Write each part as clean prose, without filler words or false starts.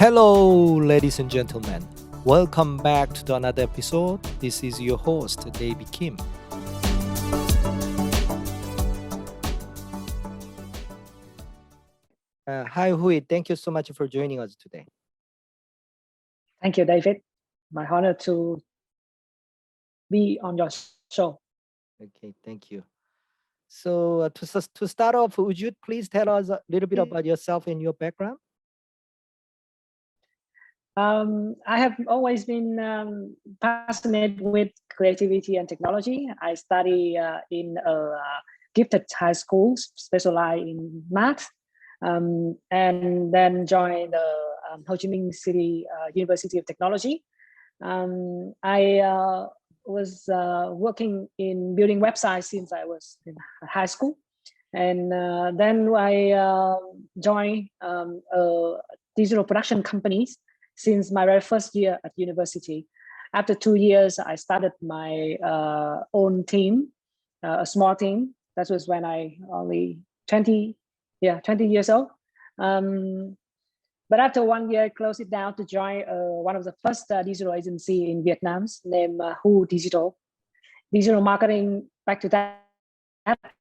Hello, ladies and gentlemen. Welcome back to another episode. This is your host, David Kim. Hi, Huy. Thank you so much for joining us today. Thank you, David. My honor to be on your show. Okay, thank you. So to start off, would you please tell us a little bit about yourself and your background? I have always been passionate with creativity and technology. I study in a gifted high school, specialized in math, and then joined the Ho Chi Minh City University of Technology. I was working in building websites since I was in high school. And then I joined digital production companies since my very first year at university. After 2 years, I started my own team, a small team. That was when I only 20 years old. But after 1 year, I closed it down to join one of the first digital agency in Vietnam named Huy Digital. Digital marketing back to that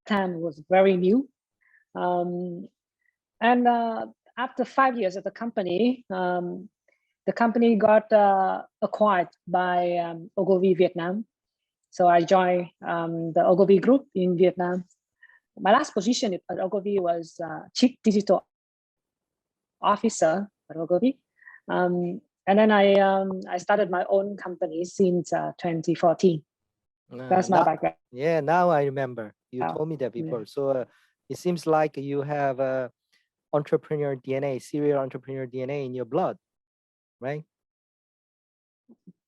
time was very new. And after 5 years at the company got acquired by Ogilvy Vietnam. So I joined the Ogilvy Group in Vietnam. My last position at Ogilvy was Chief Digital Officer at Ogilvy. And then I started my own company since 2014. That's my background. Yeah, now I remember. You told me that before. Yeah. So it seems like you have entrepreneur DNA, serial entrepreneur DNA in your blood, right?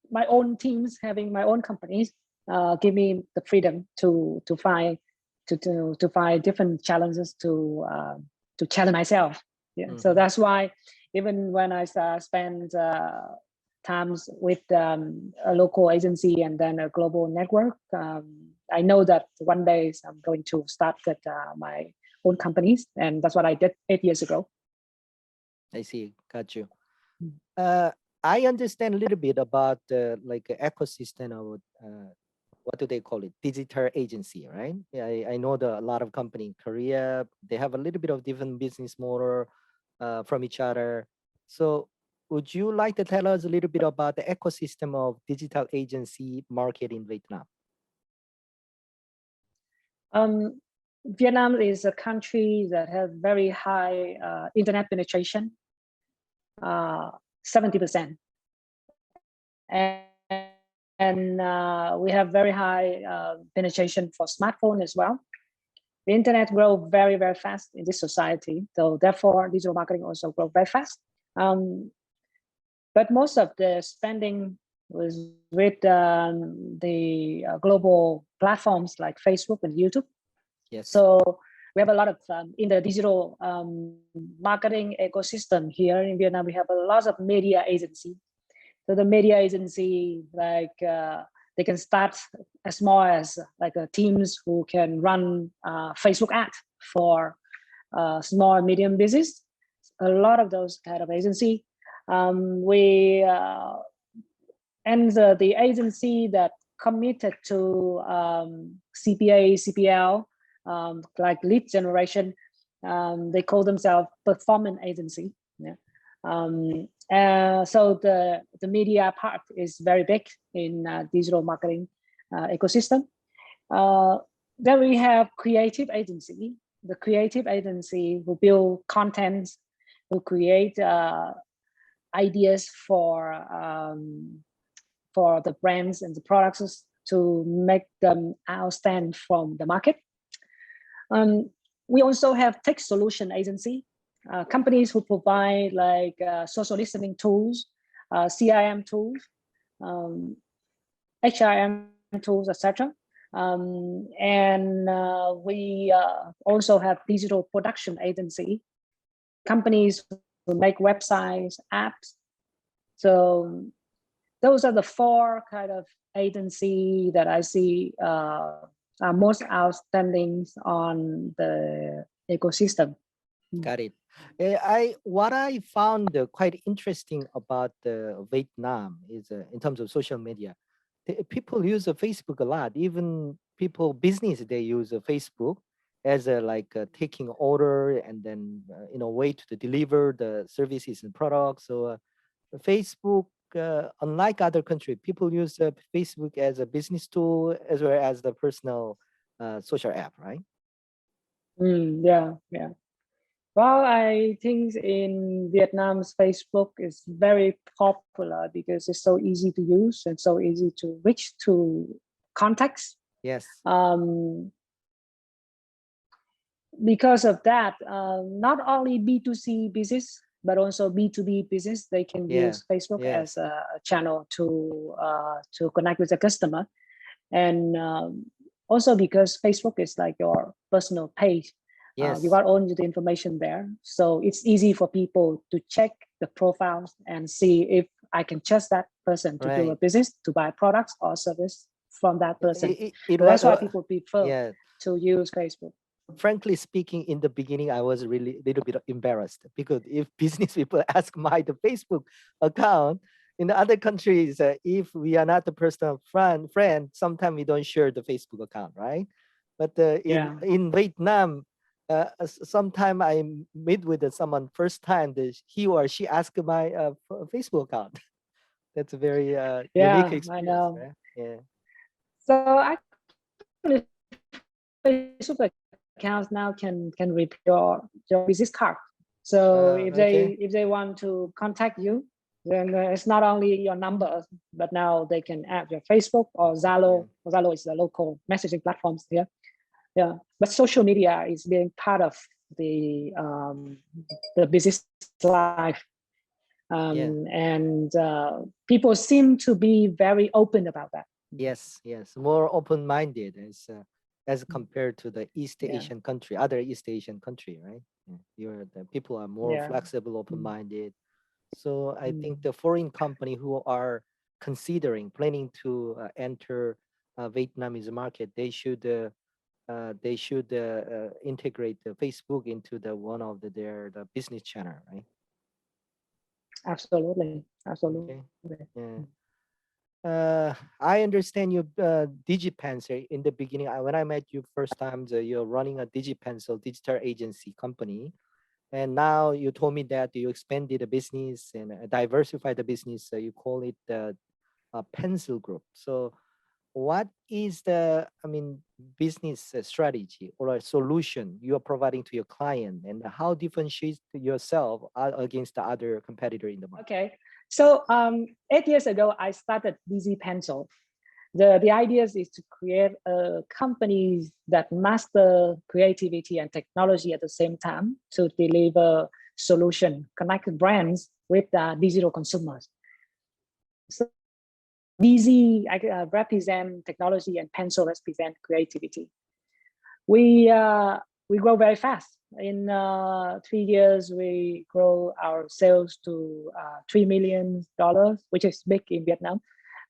My own teams, having my own companies, give me the freedom to find different challenges to challenge myself. Yeah. Mm-hmm. So that's why even when I spend times with a local agency and then a global network, I know that one day I'm going to start with my own companies, and that's what I did 8 years ago. I see. Got you. I understand a little bit about like ecosystem of what do they call it? Digital agency, right? Yeah, I know a lot of company in Korea, they have a little bit of different business model from each other. So would you like to tell us a little bit about the ecosystem of digital agency market in Vietnam? Vietnam is a country that has very high internet penetration, 70%. And we have very high penetration for smartphone as well. The internet grows very, very fast in this society. So therefore, digital marketing also grows very fast. But most of the spending was with the global platforms like Facebook and YouTube. Yes. So we have a lot of in the digital marketing ecosystem here in Vietnam. We have a lot of media agency. So the media agency, like they can start as small as like teams who can run Facebook ads for small and medium business. A lot of those kind of agency. We and the agency that committed to CPA, CPL, like lead generation, they call themselves performance agency. Yeah. So the media part is very big in digital marketing ecosystem. Then we have creative agency. The creative agency will build content, will create ideas for the brands and the products to make them outstand from the market. We also have tech solution agency. Companies who provide like social listening tools, CRM tools, HRM tools, etc. And we also have digital production agency, companies who make websites, apps. So those are the four kind of agency that I see are most outstanding on the ecosystem. Got it. What I found quite interesting about Vietnam is in terms of social media, people use Facebook a lot. Even people business they use Facebook as a like taking order and then way to deliver the services and products. So Facebook, unlike other countries, people use Facebook as a business tool as well as the personal social app, right? Yeah, yeah. Well, I think in Vietnam's Facebook is very popular because it's so easy to use and so easy to reach to contacts. Yes. Because of that, not only B2C business, but also B2B business, they can Yeah. use Facebook Yes. as a channel to connect with the customer. And also because Facebook is like your personal page, Yes. you got all the information there. So it's easy for people to check the profiles and see if I can trust that person to do a Right. business, to buy products or service from that person. It So was that's why people prefer yeah. to use Facebook. Frankly speaking, in the beginning, I was really a little bit embarrassed because if business people ask the Facebook account in the other countries, if we are not the personal friend, sometimes we don't share the Facebook account, right? But Yeah. in Vietnam, sometime I meet with someone first time, he or she asked my Facebook account. That's a very unique Yeah, I experience, know. right? Yeah. So actually, Facebook accounts now can replace your business card. So Okay. if they want to contact you, then it's not only your number, but now they can add your Facebook or Yeah. Zalo. Zalo is the local messaging platforms here. Yeah, but social media is being part of the business life, Yeah. and people seem to be very open about that. Yes, yes, more open-minded as compared to the East Yeah, Asian country, other East Asian country, right? Yeah. The people are more yeah. flexible, Mm. open-minded. So I think Mm. the foreign company who are planning to enter Vietnamese market, they should integrate the Facebook into one of the business channel, right? Absolutely, Okay. absolutely. Yeah. I understand you Digipencil in the beginning. When I met you first time, you're running a Digipencil digital agency company, and now you told me that you expanded the business and diversified the business. You call it the Pencil Group. So, what is business strategy or a solution you are providing to your client, and how differentiate yourself against the other competitor in the market? Okay, so 8 years ago, I started Digipencil. The idea is to create a company that master creativity and technology at the same time to deliver solution, connect brands with digital consumers. So DZ represent technology and Pencil represent creativity. We we grow very fast. In 3 years, we grow our sales to $3 million, which is big in Vietnam.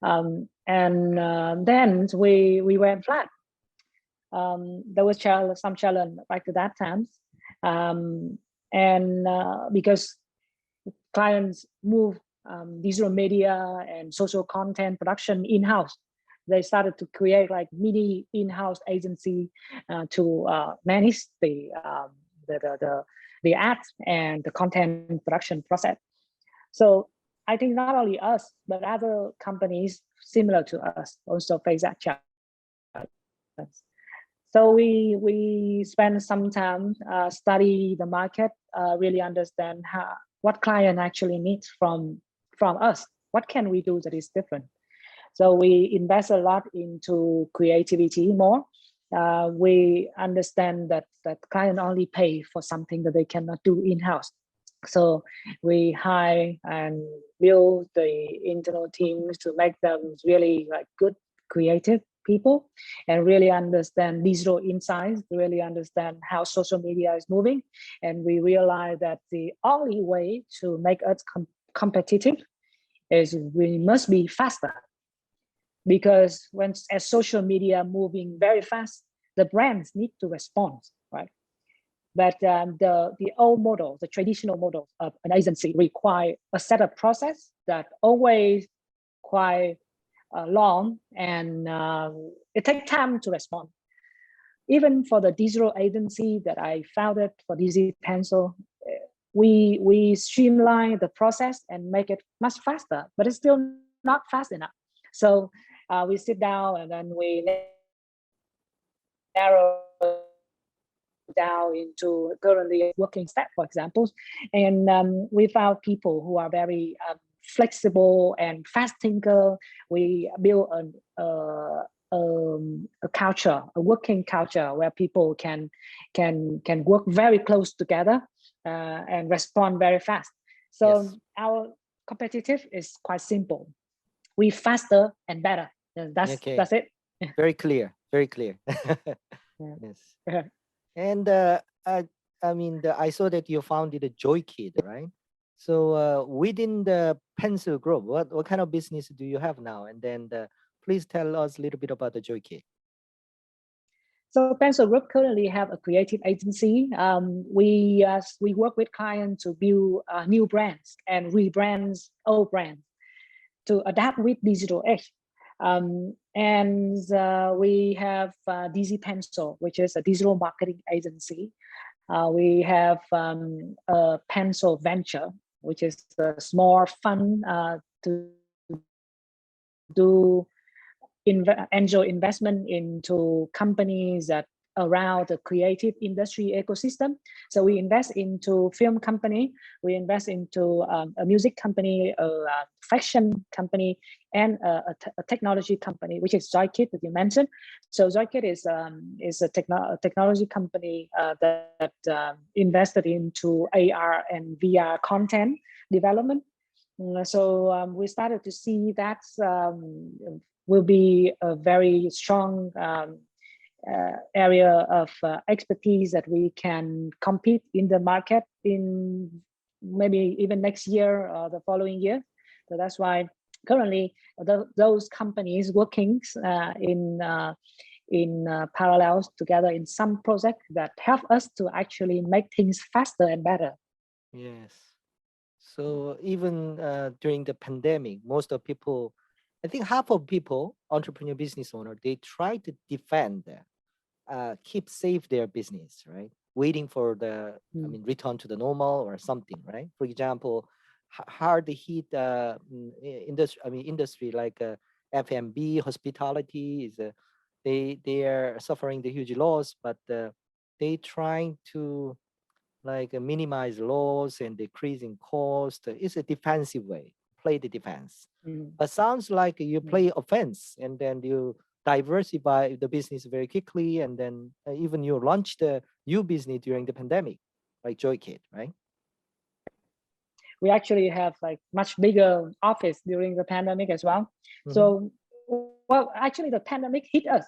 And then we went flat. There was some challenge back to that times, and because clients move digital media and social content production in-house, they started to create like mini in-house agency to manage the ads and the content production process. So I think not only us, but other companies similar to us also face that challenge. So we spend some time study the market, really understand what client actually needs from us. What can we do that is different? So we invest a lot into creativity more. We understand that client only pay for something that they cannot do in-house. So we hire and build the internal teams to make them really like good creative people and really understand digital insights, really understand how social media is moving. And we realize that the only way to make us competitive is we must be faster, because as social media moving very fast, the brands need to respond, right? But the old model, the traditional model of an agency require a set of process that always quite long, and it takes time to respond. Even for the digital agency that I founded for Digipencil, we streamline the process and make it much faster, but it's still not fast enough. So we sit down and then we narrow down into currently working step, for example, and we found people who are very flexible and fast thinker. We build a culture, a working culture where people can work very close together and respond very fast. So Yes. our competitive is quite simple. We faster and better. That's it. Very clear. Very clear. Yeah. Yes. And I mean, I saw that you founded a Joy Kid, right? So within the Pencil Group, what kind of business do you have now? And then please tell us a little bit about the Joy Kid. So Pencil Group currently have a creative agency. We work with clients to build new brands and rebrand old brands to adapt with digital age. And we have Digipencil, which is a digital marketing agency. We have a Pencil Venture, which is a small fund to do angel investment into companies that around the creative industry ecosystem. So we invest into film company, we invest into a music company, a fashion company, and a technology company, which is Joykit that you mentioned. So Joykit is a technology company that invested into AR and VR content development. So we started to see that will be a very strong area of expertise that we can compete in the market in maybe even next year or the following year. So that's why currently those companies working in parallels together in some project that help us to actually make things faster and better. Yes. So even during the pandemic, most of people, I think half of people, entrepreneur business owner, they try to defend, keep safe their business, right? Waiting for the, I mean, return to the normal or something, right? For example, hard hit industry like F&B, hospitality is they are suffering the huge loss, but they trying to like minimize loss and decreasing cost. It's a defensive way, play the defense. But sounds like you play offense and then you diversify the business very quickly, and then even you launched a new business during the pandemic, like JoyKid, right? We actually have like much bigger office during the pandemic as well. So, well, actually the pandemic hit us.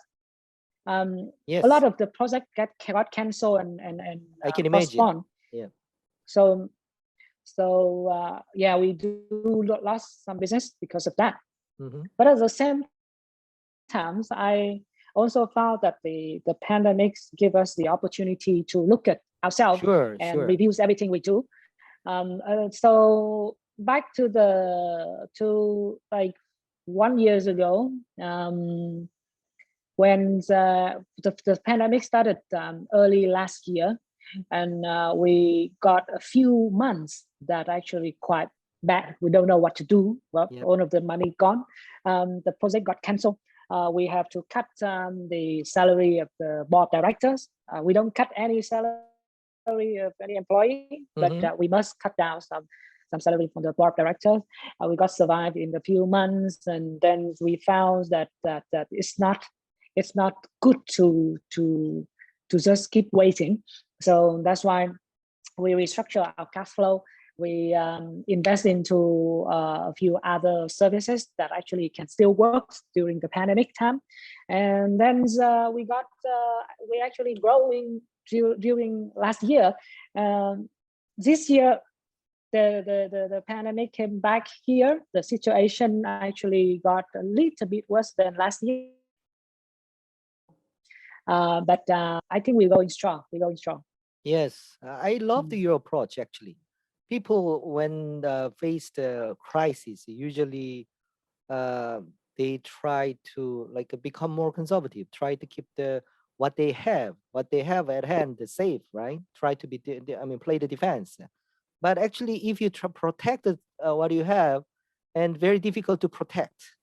Yes. A lot of the project got canceled and I can postponed. Imagine. Yeah. So yeah, we do lost some business because of that. But at the same time, I also found that the pandemics give us the opportunity to look at ourselves and review everything we do. So back to like 1 year ago, when the pandemic started early last year, and we got a few months that actually quite bad. We don't know what to do. Well, all of the money gone. The project got canceled. We have to cut the salary of the board directors. We don't cut any salary of any employee, but we must cut down some salary from the board directors. We got survived in a few months, and then we found that it's not good to just keep waiting. So that's why we restructure our cash flow. We invest into a few other services that actually can still work during the pandemic time. And then we actually growing during last year. This year, the pandemic came back here. The situation actually got a little bit worse than last year. But I think we're going strong. Yes, I love Mm, your approach actually. People, when faced crisis, usually uh, they try to like become more conservative, try to keep what they have at hand safe, right? Try to be, I mean, play the defense. But actually, if you protect what you have, and very difficult to protect.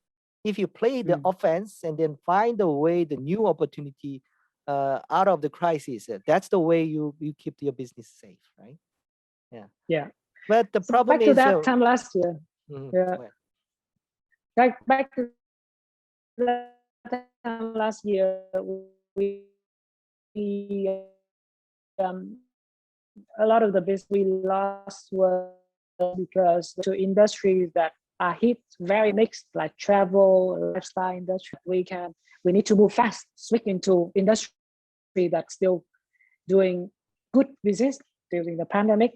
If you play the mm, offense and then find a way, the new opportunity out of the crisis, that's the way you keep your business safe, right? Yeah. yeah. But the So problem back to is, that time last year. Yeah. go ahead. Back to that time last year, we a lot of the business we lost was because to industries that are hit very mixed, like travel, lifestyle industry. We need to move fast, switch into industry that's still doing good business during the pandemic.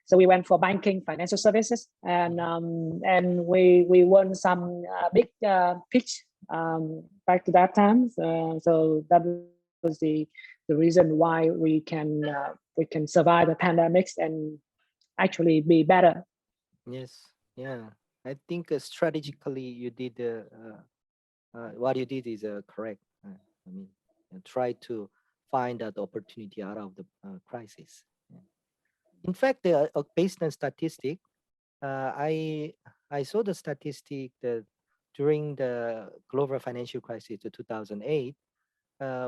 So we went for banking, financial services, Mhm. and we won some big pitch back to that time. So that was the reason why we can survive the pandemics and actually be better. Yes, yeah. I think strategically you did what you did is correct. I mean, try to find that opportunity out of the crisis. Yeah. In fact, based on statistic, uh, I I saw the statistic that during the global financial crisis of 2008,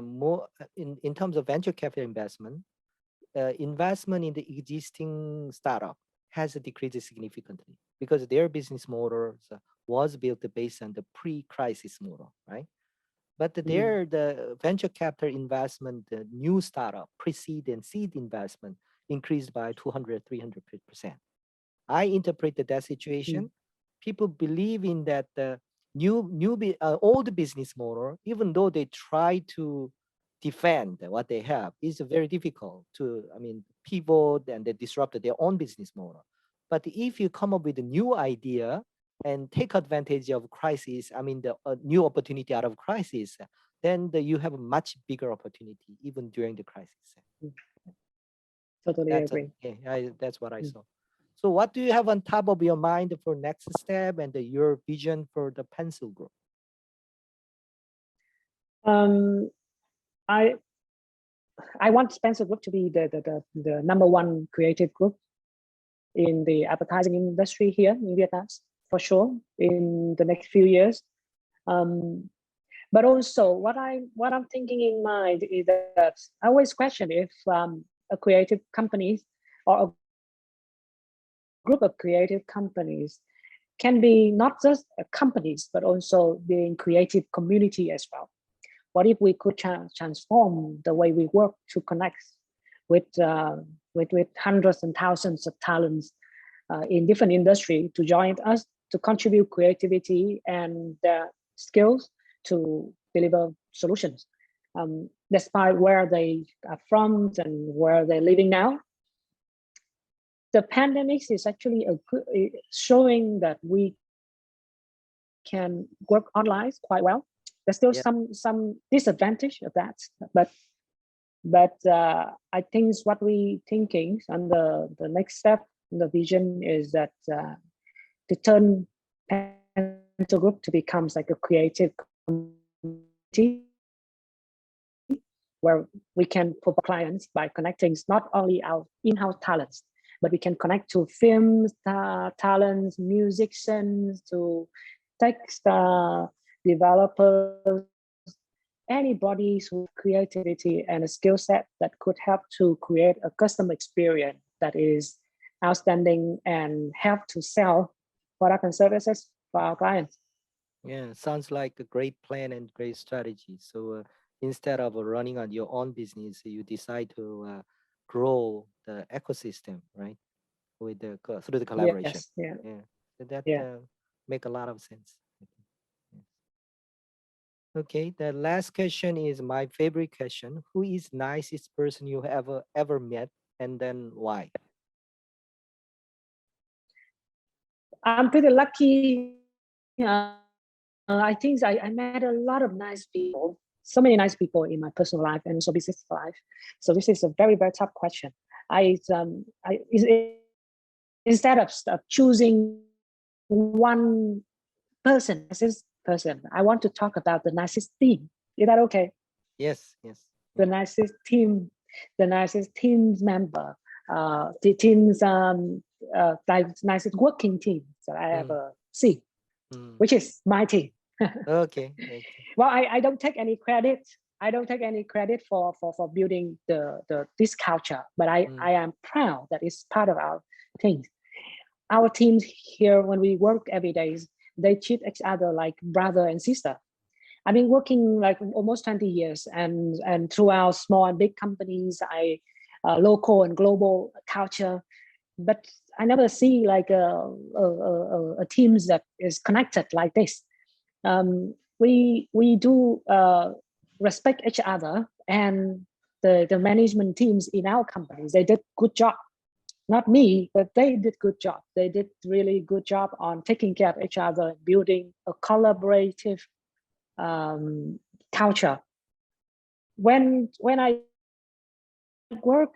more in terms of venture capital investment, investment in the existing startup has decreased significantly because their business models was built based on the pre-crisis model, right? But Mm, there, the venture capital investment, the new startup, pre-seed and seed investment increased by 200, 300%. I interpreted that situation. mm, People believe in that old business model, even though they try to defend what they have, is very difficult to, I mean, pivot and they disrupt their own business model. But if you come up with a new idea and take advantage of crisis, I mean, the new opportunity out of crisis, then you have a much bigger opportunity even during the crisis. mm. Totally That's agree. that's what I Mm. saw. So what do you have on top of your mind for next step and your vision for the pencil group? Um, I I want Spencer Group to be the number one creative group in the advertising industry here in Vietnam, for sure, in the next few years. Um, but also, what I'm thinking in mind is that I always question if a creative company or a group of creative companies can be not just companies, but also being creative community as well. What if we could transform the way we work to connect with, uh, with hundreds and thousands of talents in different industry to join us to contribute creativity and skills to deliver solutions, despite where they are from and where they're living now. The pandemic is actually showing that we can work online quite well. There's still Yeah. some disadvantage of that, but I think what we thinking and the next step in the vision is that to turn Pencil Group to becomes like a creative community where we can provide clients by connecting not only our in-house talents, but we can connect to films, talents, musicians, to text developers, anybody who have creativity and a skill set that could help to create a customer experience that is outstanding and help to sell product and services for our clients. Yeah, sounds like a great plan and great strategy. So instead of running on your own business, you decide to grow the ecosystem, right? With through the collaboration. Yes, yeah, Yeah, so that yeah. make a lot of sense. I think. Yes. Okay, the last question is my favorite question. Who is nicest person you ever met, and then why? I'm pretty lucky. I think I met a lot of nice people, so many nice people in my personal life and also business life. So this is a very, very tough question. Instead of choosing one person, nicest person, I want to talk about the nicest team. Is that okay? Yes, yes. The nicest team, the nicest team's member, the team's nicest working team that I ever see, which is my team. Okay. Well, I don't take any credit. I don't take any credit for building this culture, but I am proud that it's part of our team. Our teams here, when we work every day, they treat each other like brother and sister. I've been working like almost 20 years, and throughout small and big companies, local and global culture, but I never see like a teams that is connected like this. We do respect each other, and the management teams in our companies, they did good job. Not me, but they did good job. They did really good job on taking care of each other, building a collaborative culture. When I work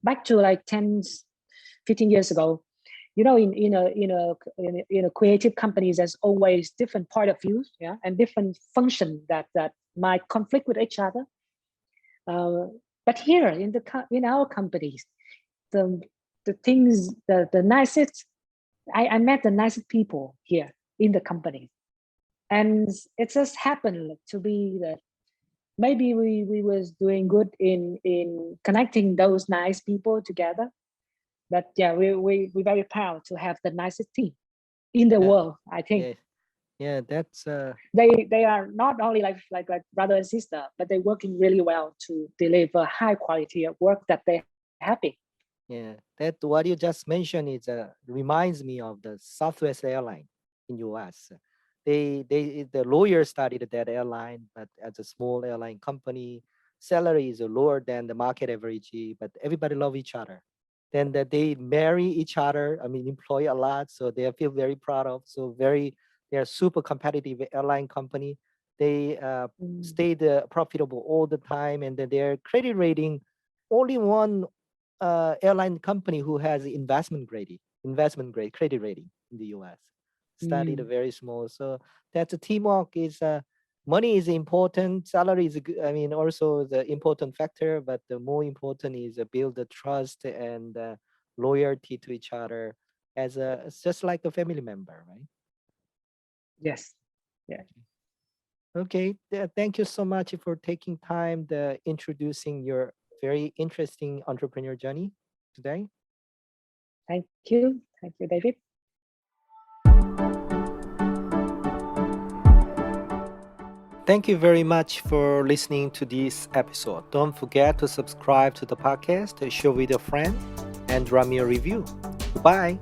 back to like 10, 15 years ago, you know, in a creative companies, there's always different point of views, yeah, and different function that might conflict with each other. But here in our companies, the things, the nicest, I met the nicest people here in the company, and it just happened to be that maybe we was doing good in connecting those nice people together. But yeah, we're very proud to have the nicest team in the world. I think that's they are not only like brother and sister, but they're working really well to deliver high quality of work that they're happy. Yeah, that what you just mentioned is reminds me of the Southwest airline in US. The lawyer started that airline, but as a small airline company, salary is lower than the market average, but everybody love each other. Then that they marry each other, I mean, employ a lot, so they feel very proud of. So they are super competitive airline company. They stayed profitable all the time, and then their credit rating, only one airline company who has investment grade credit rating in the US. Started very small. So that's a teamwork is money is important, salary is I mean also the important factor, but the more important is build the trust and loyalty to each other as it's just like a family member, right? Yes. Yeah. Okay. Thank you so much for taking time to introducing your very interesting entrepreneur journey today. Thank you. Thank you, David. Thank you very much for listening to this episode. Don't forget to subscribe to the podcast, share with a friend, and drop me a review. Goodbye.